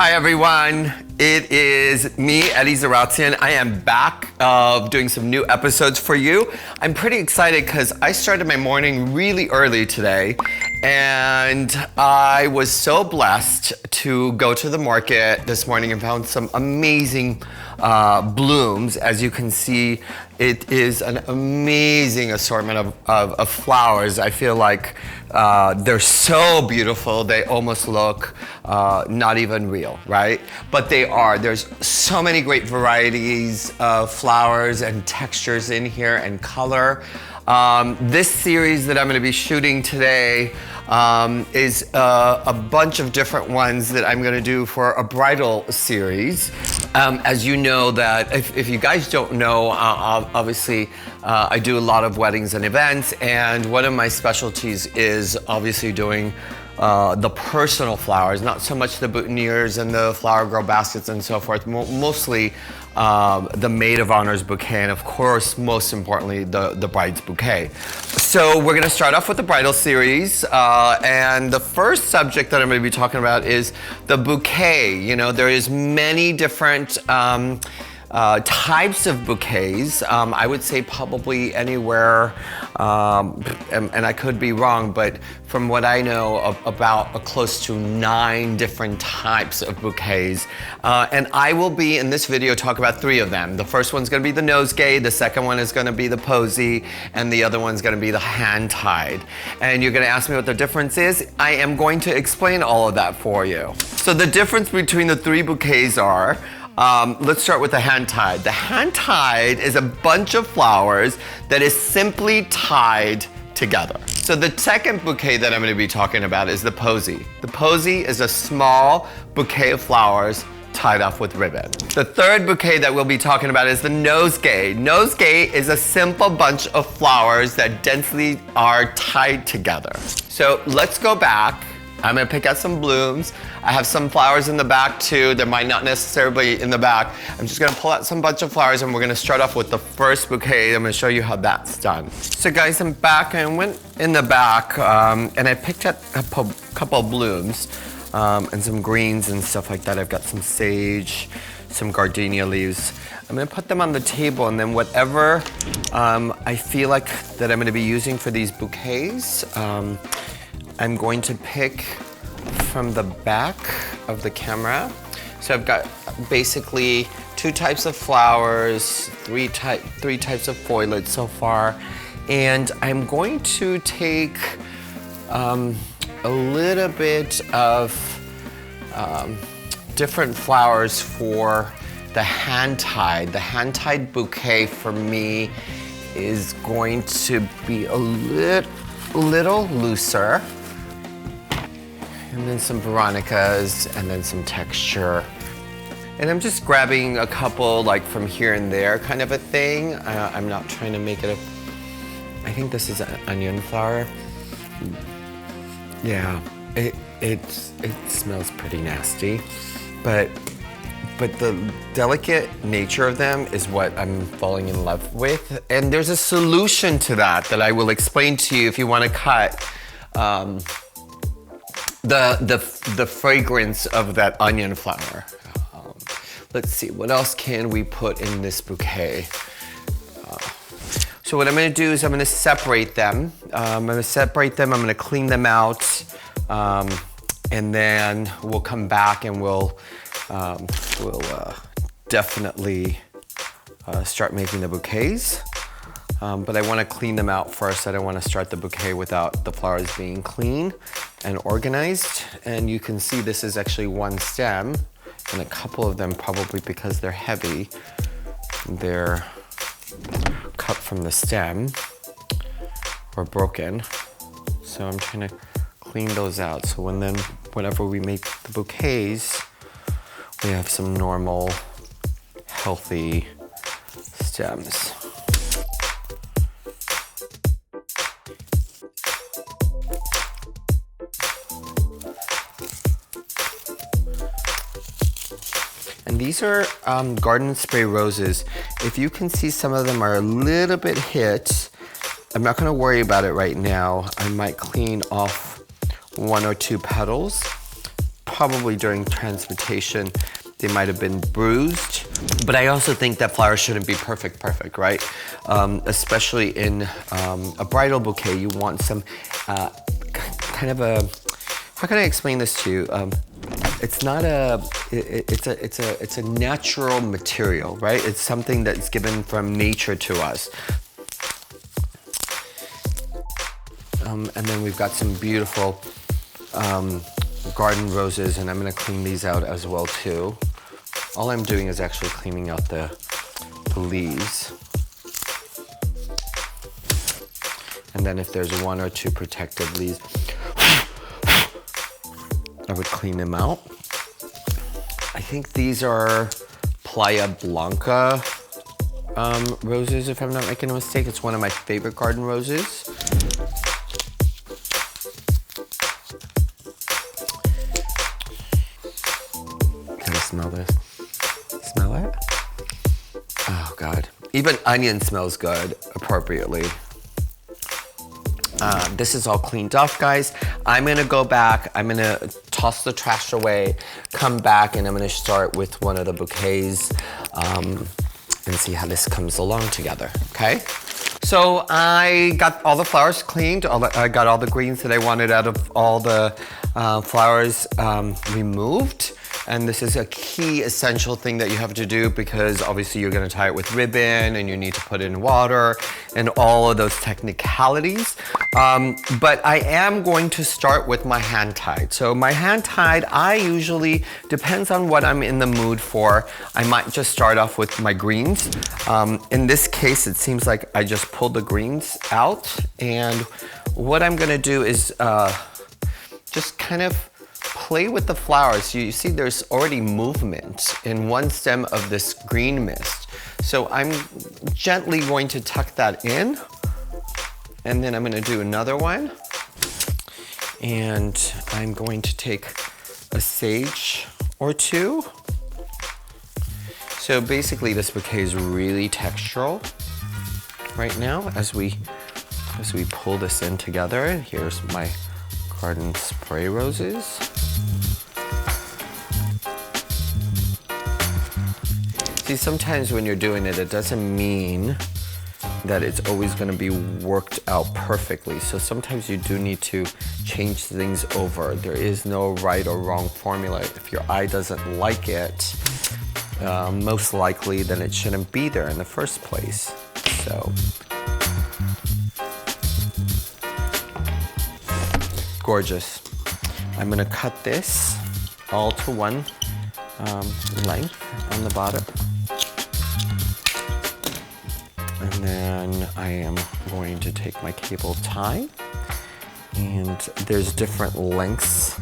Hi everyone, it is me, Eddie Zaratsian. I am back doing some new episodes for you. I'm pretty excited because I started my morning really early today and I was so blessed to go to the market this morning and found some amazing blooms. As you can see, it is an amazing assortment of flowers. I feel like they're so beautiful, they almost look not even real, right? But they are. There's so many great varieties of flowers and textures in here and color. This series that I'm going to be shooting today is a bunch of different ones that I'm going to do for a bridal series. As you know that, if you guys don't know, obviously I do a lot of weddings and events, and one of my specialties is obviously doing the personal flowers, not so much the boutonnieres and the flower girl baskets and so forth, mostly the maid of honor's bouquet, and of course, most importantly, the bride's bouquet. So we're gonna start off with the bridal series, and the first subject that I'm gonna be talking about is the bouquet. You know, there is many different types of bouquets. I would say probably anywhere, and I could be wrong, but from what I know, about close to 9 different types of bouquets. And I will be, in this video, talk about 3 of them. The first one's gonna be the nosegay, the second one is gonna be the posy, and the other one's gonna be the hand-tied. And you're gonna ask me what the difference is. I am going to explain all of that for you. So the difference between the 3 bouquets are, let's start with the hand-tied. The hand-tied is a bunch of flowers that is simply tied together. So the second bouquet that I'm going to be talking about is the posy. The posy is a small bouquet of flowers tied off with ribbon. The third bouquet that we'll be talking about is the nosegay. Nosegay is a simple bunch of flowers that densely are tied together. So let's go back. I'm gonna pick out some blooms. I have some flowers in the back too. They might not necessarily be in the back. I'm just gonna pull out some bunch of flowers and we're gonna start off with the first bouquet. I'm gonna show you how that's done. So guys, I'm back and I went in the back and I picked up a couple of blooms and some greens and stuff like that. I've got some sage, some gardenia leaves. I'm gonna put them on the table, and then whatever I feel like that I'm gonna be using for these bouquets, I'm going to pick from the back of the camera. So I've got basically 2 types of flowers, 3 types of foliage so far. And I'm going to take a little bit of different flowers for the hand-tied. The hand-tied bouquet for me is going to be a little looser. And then some veronicas, and then some texture. And I'm just grabbing a couple like from here and there kind of a thing. I'm not trying to make it I think this is an onion flower. Yeah, it smells pretty nasty. But the delicate nature of them is what I'm falling in love with. And there's a solution to that I will explain to you if you want to cut the fragrance of that onion flower. Let's see, what else can we put in this bouquet? So what I'm gonna do is I'm gonna separate them. I'm gonna clean them out, and then we'll come back and we'll definitely start making the bouquets. But I want to clean them out first. I don't want to start the bouquet without the flowers being clean and organized. And you can see this is actually 1 stem, and a couple of them, probably because they're heavy, they're cut from the stem or broken. So I'm trying to clean those out. So whenever we make the bouquets, we have some normal, healthy stems. And these are garden spray roses. If you can see, some of them are a little bit hit. I'm not gonna worry about it right now. I might clean off 1 or 2 petals. probably during transportation, they might have been bruised. But I also think that flowers shouldn't be perfect, right? Especially in a bridal bouquet, you want some kind of a, how can I explain this to you? It's not a, it's a natural material, right? It's something that's given from nature to us. And then we've got some beautiful garden roses, and I'm gonna clean these out as well too. All I'm doing is actually cleaning out the leaves. And then if there's one or two protected leaves, I would clean them out. I think these are Playa Blanca roses, if I'm not making a mistake. It's one of my favorite garden roses. Can I smell this? Smell it? Oh God. Even onion smells good appropriately. This is all cleaned off, guys. I'm gonna go back, I'm gonna toss the trash away, come back, and I'm gonna start with one of the bouquets and see how this comes along together, okay? So I got all the flowers cleaned, I got all the greens that I wanted out of all the flowers removed. And this is a key essential thing that you have to do, because obviously you're gonna tie it with ribbon and you need to put it in water and all of those technicalities. But I am going to start with my hand tied. So my hand tied, I usually, depends on what I'm in the mood for, I might just start off with my greens. In this case, it seems like I just pulled the greens out, and what I'm gonna do is just kind of play with the flowers. You see there's already movement in one stem of this green mist. So I'm gently going to tuck that in, and then I'm gonna do another one. And I'm going to take a sage or two. So basically this bouquet is really textural right now as we pull this in together. Here's my garden spray roses. See, sometimes when you're doing it, it doesn't mean that it's always going to be worked out perfectly. So sometimes you do need to change things over. There is no right or wrong formula. If your eye doesn't like it, most likely then it shouldn't be there in the first place. So gorgeous. I'm gonna cut this all to one length on the bottom. And then I am going to take my cable tie, and there's different lengths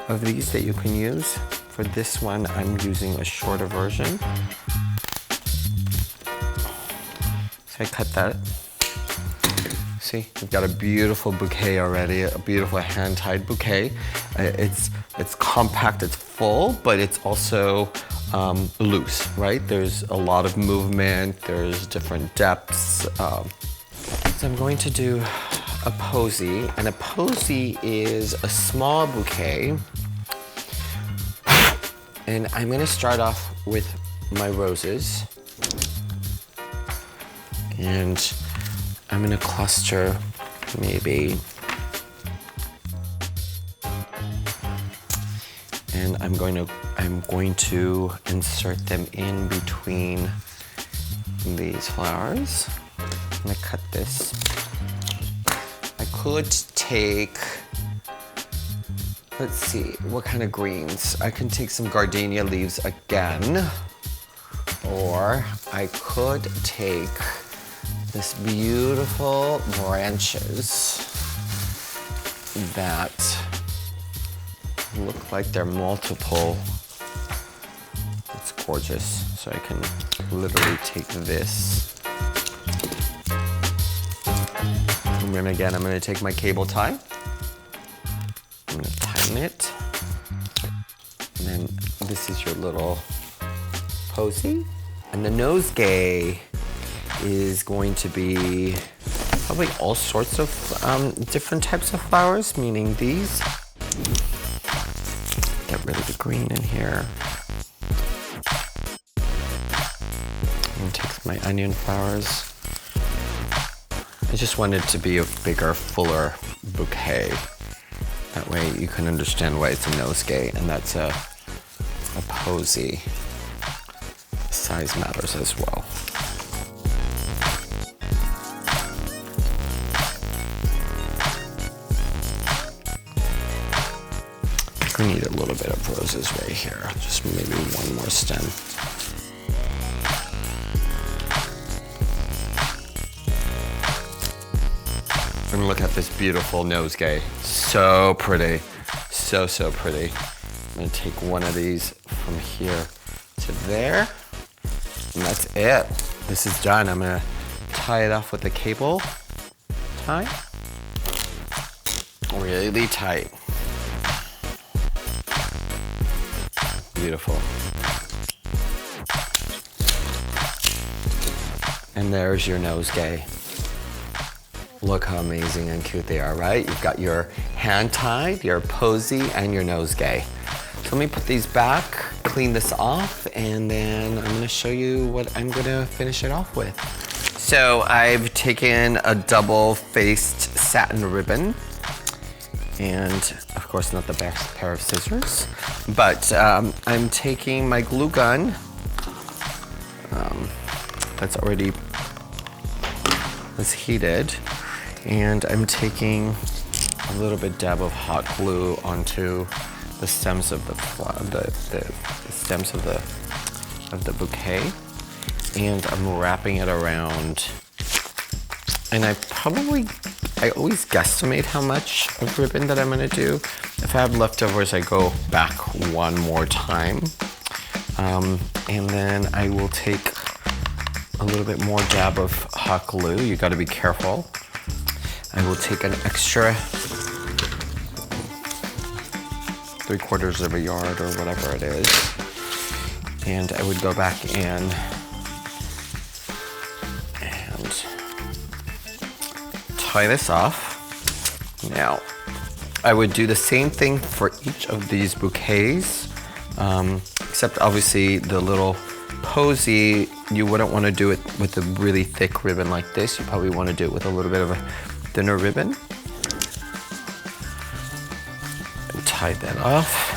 of these that you can use. For this one, I'm using a shorter version. So I cut that. See, we've got a beautiful bouquet already, a beautiful hand-tied bouquet. It's compact, it's full, but it's also loose, right? There's a lot of movement, there's different depths. So I'm going to do a posy, and a posy is a small bouquet. And I'm gonna start off with my roses. And I'm gonna cluster maybe, and I'm going to insert them in between these flowers. I'm gonna cut this. I could take, let's see, what kind of greens? I can take some gardenia leaves again, or I could take this beautiful branches that look like they're multiple. It's gorgeous. So I can literally take this. And then again, I'm gonna take my cable tie. I'm gonna tighten it. And then this is your little posy. And the nosegay is going to be probably all sorts of different types of flowers, meaning these. Get rid of the green in here. And take my onion flowers. I just want it to be a bigger, fuller bouquet. That way you can understand why it's a nosegay, and that's a posy. Size matters as well. We need a little bit of roses right here. Just maybe one more stem. And look at this beautiful nosegay. So pretty. So, so pretty. I'm gonna take one of these from here to there. And that's it. This is done. I'm gonna tie it off with a cable tie. Really tight. Beautiful. And there's your nosegay. Look how amazing and cute they are, right? You've got your hand tied, your posy, and your nosegay. So let me put these back, clean this off, and then I'm gonna show you what I'm gonna finish it off with. So I've taken a double-faced satin ribbon, and of course not the best pair of scissors, but I'm taking my glue gun that's already heated, and I'm taking a little bit dab of hot glue onto the stems of the stems of the bouquet, and I'm wrapping it around. And I always guesstimate how much of ribbon that I'm gonna do. If I have leftovers, I go back one more time. And then I will take a little bit more dab of hot glue. You gotta be careful. I will take an extra 3/4 of a yard or whatever it is. And I would go back in and tie this off. Now, I would do the same thing for each of these bouquets, except obviously the little posy, you wouldn't want to do it with a really thick ribbon like this. You probably want to do it with a little bit of a thinner ribbon. And tie that off.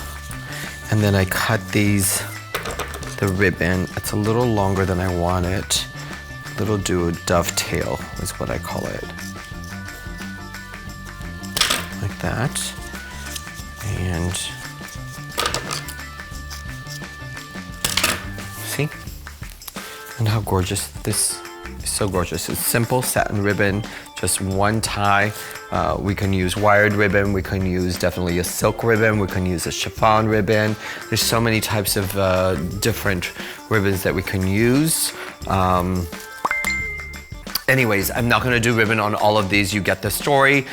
And then I cut the ribbon. It's a little longer than I want it. It'll do a dovetail is what I call it. Like that. And see? And how gorgeous this is. So gorgeous. It's simple satin ribbon, just one tie. We can use wired ribbon, we can use definitely a silk ribbon, we can use a chiffon ribbon. There's so many types of different ribbons that we can use. Anyways, I'm not gonna do ribbon on all of these, you get the story.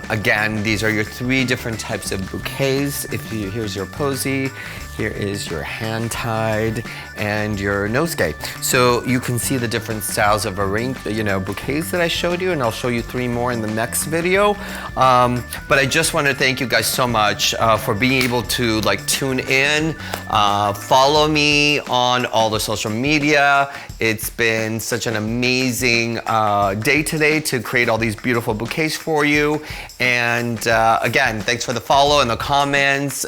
Again, these are your 3 different types of bouquets. Here's your posy, here is your hand-tied, and your nosegay. So you can see the different styles of bouquets that I showed you, and I'll show you 3 more in the next video. But I just want to thank you guys so much for being able to tune in, follow me on all the social media. It's been such an amazing day today to create all these beautiful bouquets for you. And again, thanks for the follow and the comments.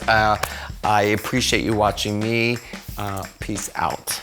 I appreciate you watching me. Peace out.